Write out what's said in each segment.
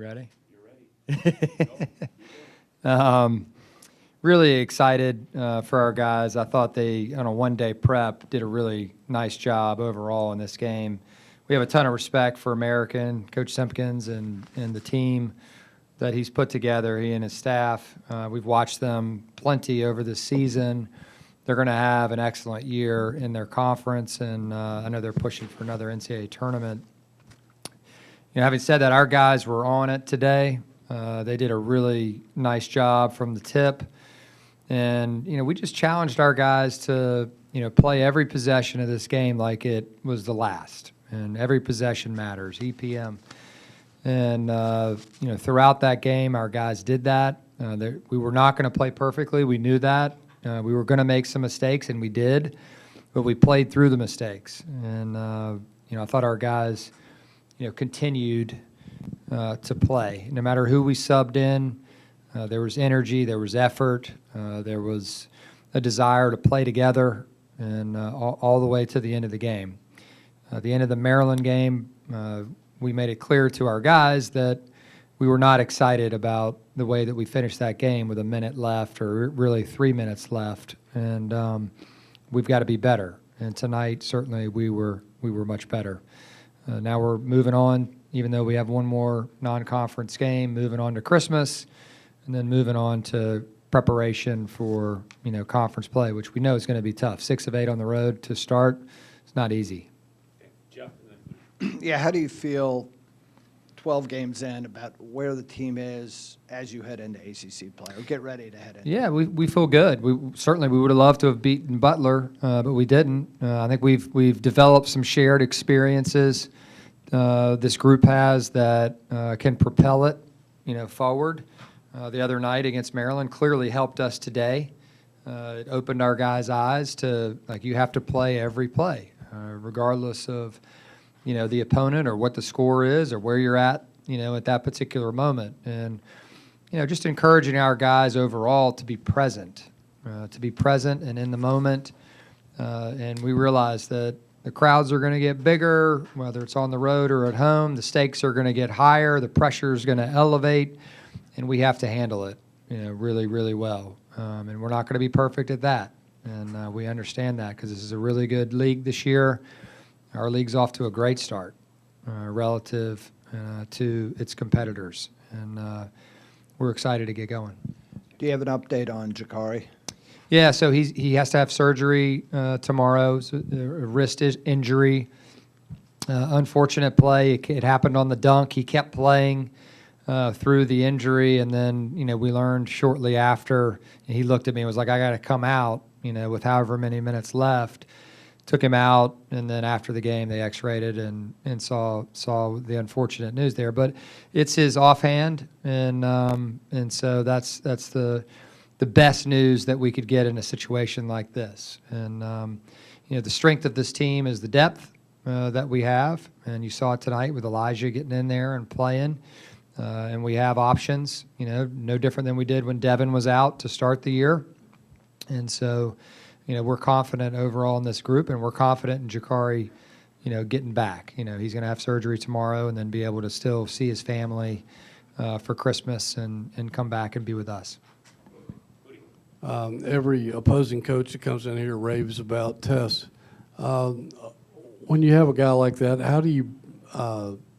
Ready? You're ready. Really excited for our guys. I thought they, on a one-day prep, did a really nice job overall in this game. We have a ton of respect for American, Coach Simpkins, and the team that he's put together, he and his staff. We've watched them plenty over the season. They're going to have an excellent year in their conference, and I know they're pushing for another NCAA tournament. Having said that, our guys were on it today. They did a really nice job from the tip. And, we just challenged our guys to, play every possession of this game like it was the last. And every possession matters, EPM. And, throughout that game, our guys did that. We were not going to play perfectly. We knew that. We were going to make some mistakes, and we did. But we played through the mistakes. And, I thought our guys continued to play. No matter who we subbed in, there was energy, there was effort, there was a desire to play together, and all the way to the end of the game. At the end of the Maryland game, we made it clear to our guys that we were not excited about the way that we finished that game with a minute left, or really 3 minutes left, and we've got to be better. And tonight, certainly, we were much better. Now we're moving on, even though we have one more non-conference game, moving on to Christmas, and then moving on to preparation for, conference play, which we know is going to be tough. 6 of 8 on the road to start. It's not easy. Jeff? Yeah, how do you feel 12 games in about where the team is as you head into ACC play or get ready to head in? Yeah, we feel good. We would have loved to have beaten Butler, but we didn't. I think we've developed some shared experiences. This group has that can propel it, forward. The other night against Maryland clearly helped us today. It opened our guys' eyes to, you have to play every play, regardless of, the opponent or what the score is or where you're at, at that particular moment. And, just encouraging our guys overall to be present and in the moment. And we realize that the crowds are going to get bigger, whether it's on the road or at home. The stakes are going to get higher. The pressure is going to elevate, and we have to handle it, really, really well. And we're not going to be perfect at that, and we understand that because this is a really good league this year. Our league's off to a great start relative to its competitors, and we're excited to get going. Do you have an update on Jakari? Yeah, so he has to have surgery tomorrow, so a wrist injury. Unfortunate play. It happened on the dunk. He kept playing through the injury, and then, we learned shortly after, and he looked at me and was like, I got to come out, with however many minutes left. Took him out, and then after the game, they x-rayed it and saw the unfortunate news there. But it's his offhand, and so that's the best news that we could get in a situation like this. And, the strength of this team is the depth that we have. And you saw it tonight with Elijah getting in there and playing. And we have options, no different than we did when Devin was out to start the year. And so, we're confident overall in this group, and we're confident in Jakari, getting back. He's going to have surgery tomorrow and then be able to still see his family for Christmas and come back and be with us. Every opposing coach that comes in here raves about Tess. When you have a guy like that, how do you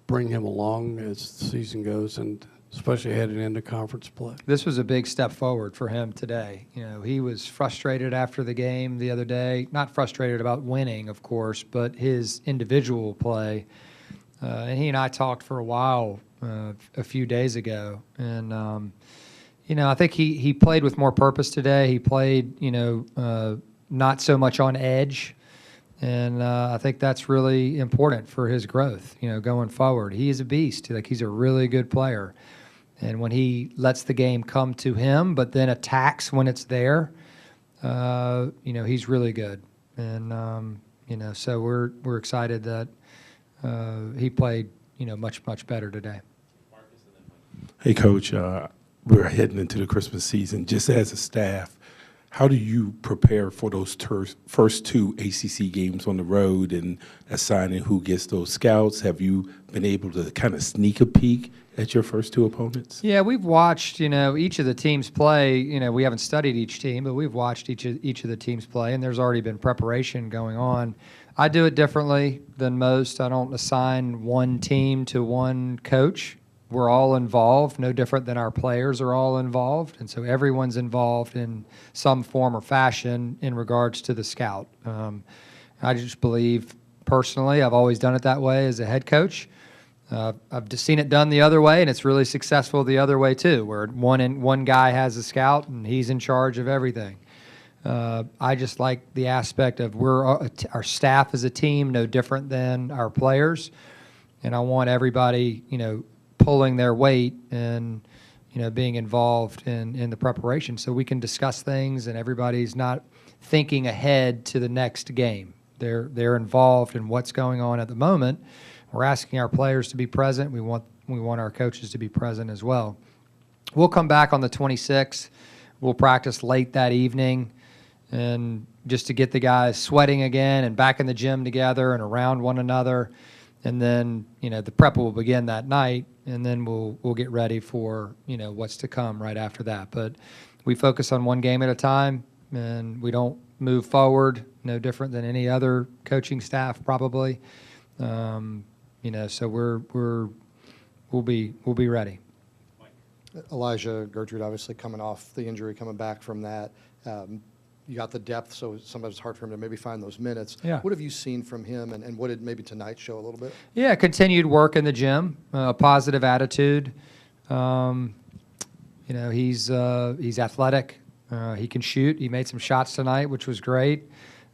bring him along as the season goes, and especially heading into conference play? This was a big step forward for him today. He was frustrated after the game the other day. Not frustrated about winning, of course, but his individual play. And he and I talked for a while a few days ago, and I think he played with more purpose today. He played, not so much on edge. And I think that's really important for his growth, going forward. He is a beast. He's a really good player. And when he lets the game come to him, but then attacks when it's there, he's really good. And, so we're excited that he played, much, much better today. Hey, Coach. We're heading into the Christmas season. Just as a staff, how do you prepare for those first 2 ACC games on the road and assigning who gets those scouts? Have you been able to kind of sneak a peek at your first 2 opponents? Yeah, we've watched, each of the teams play. We haven't studied each team, but we've watched each of the teams play, and there's already been preparation going on. I do it differently than most. I don't assign one team to one coach. We're all involved, no different than our players are all involved. And so everyone's involved in some form or fashion in regards to the scout. I just believe personally, I've always done it that way as a head coach. I've just seen it done the other way, and it's really successful the other way too, where one guy has a scout and he's in charge of everything. I just like the aspect of our staff as a team, no different than our players, and I want everybody, pulling their weight and being involved in the preparation, so we can discuss things and everybody's not thinking ahead to the next game. They're involved in what's going on at the moment. We're asking our players to be present. We want our coaches to be present as well. We'll come back on the 26th. We'll practice late that evening, and just to get the guys sweating again and back in the gym together and around one another. And then, the prep will begin that night, and then we'll get ready for, what's to come right after that. But we focus on one game at a time, and we don't move forward, no different than any other coaching staff probably. So we'll be ready. Elijah, Gertrude, obviously coming off the injury, coming back from that. You got the depth, so sometimes it's hard for him to maybe find those minutes. Yeah. What have you seen from him, and what did maybe tonight show a little bit? Yeah, continued work in the gym, a positive attitude. He's athletic. He can shoot. He made some shots tonight, which was great.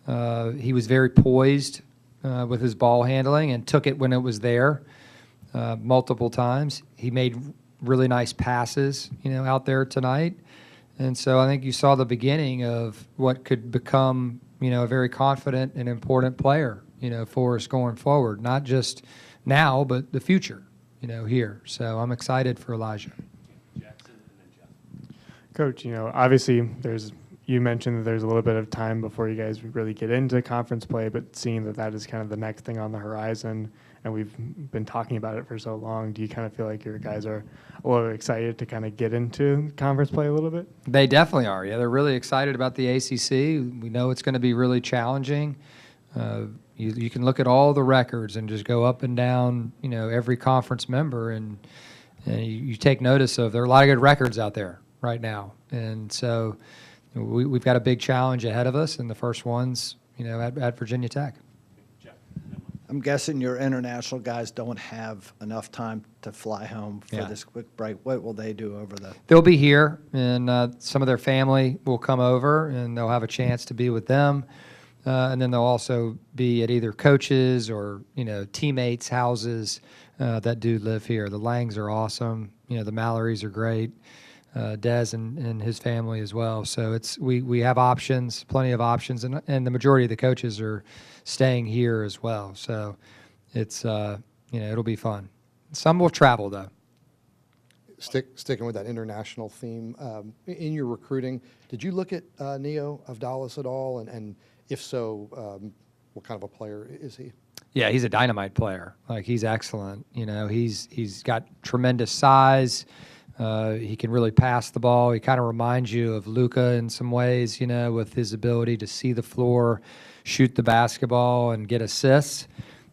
He was very poised with his ball handling and took it when it was there multiple times. He made really nice passes, out there tonight. And so I think you saw the beginning of what could become, a very confident and important player, for us going forward, not just now, but the future, here. So I'm excited for Elijah. Coach, obviously you mentioned that there's a little bit of time before you guys really get into conference play, but seeing that is kind of the next thing on the horizon, and we've been talking about it for so long, do you kind of feel like your guys are a little excited to kind of get into conference play a little bit? They definitely are. Yeah, they're really excited about the ACC. We know it's going to be really challenging. You can look at all the records and just go up and down, every conference member, and you take notice of there are a lot of good records out there right now. And so we've got a big challenge ahead of us, and the first one's, at Virginia Tech. I'm guessing your international guys don't have enough time to fly home for Yeah. this quick break. What will they do over the? They'll be here, and some of their family will come over, and they'll have a chance to be with them. And then they'll also be at either coaches or, teammates' houses that do live here. The Langs are awesome. The Mallorys are great. Des and his family as well. So we have options, plenty of options, and the majority of the coaches are staying here as well. So it's it'll be fun. Some will travel though. Sticking with that international theme, in your recruiting, did you look at Neo of Dallas at all? And if so, what kind of a player is he? Yeah, he's a dynamite player. Like, he's excellent. He's got tremendous size. He can really pass the ball. He kind of reminds you of Luka in some ways, with his ability to see the floor, shoot the basketball, and get assists,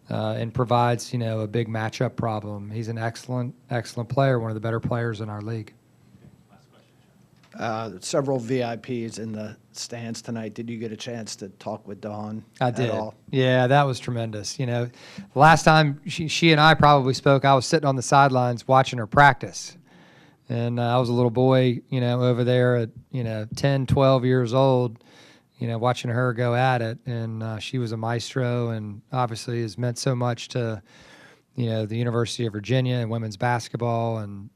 and provides, a big matchup problem. He's an excellent player, one of the better players in our league. Several VIPs in the stands tonight. Did you get a chance to talk with Dawn I did. at all? Yeah, that was tremendous. Last time she and I probably spoke, I was sitting on the sidelines watching her practice. And I was a little boy, over there at, 10, 12 years old, watching her go at it. And she was a maestro, and obviously has meant so much to, the University of Virginia and women's basketball and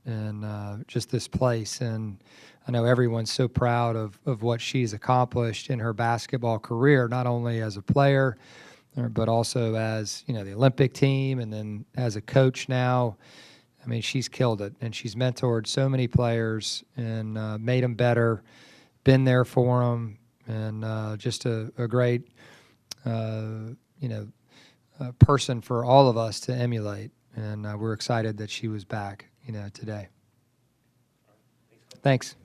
just this place. And I know everyone's so proud of what she's accomplished in her basketball career, not only as a player, but also as, the Olympic team, and then as a coach now. I mean, she's killed it, and she's mentored so many players and made them better, been there for them, and just a great, person for all of us to emulate. And we're excited that she was back, today. Thanks.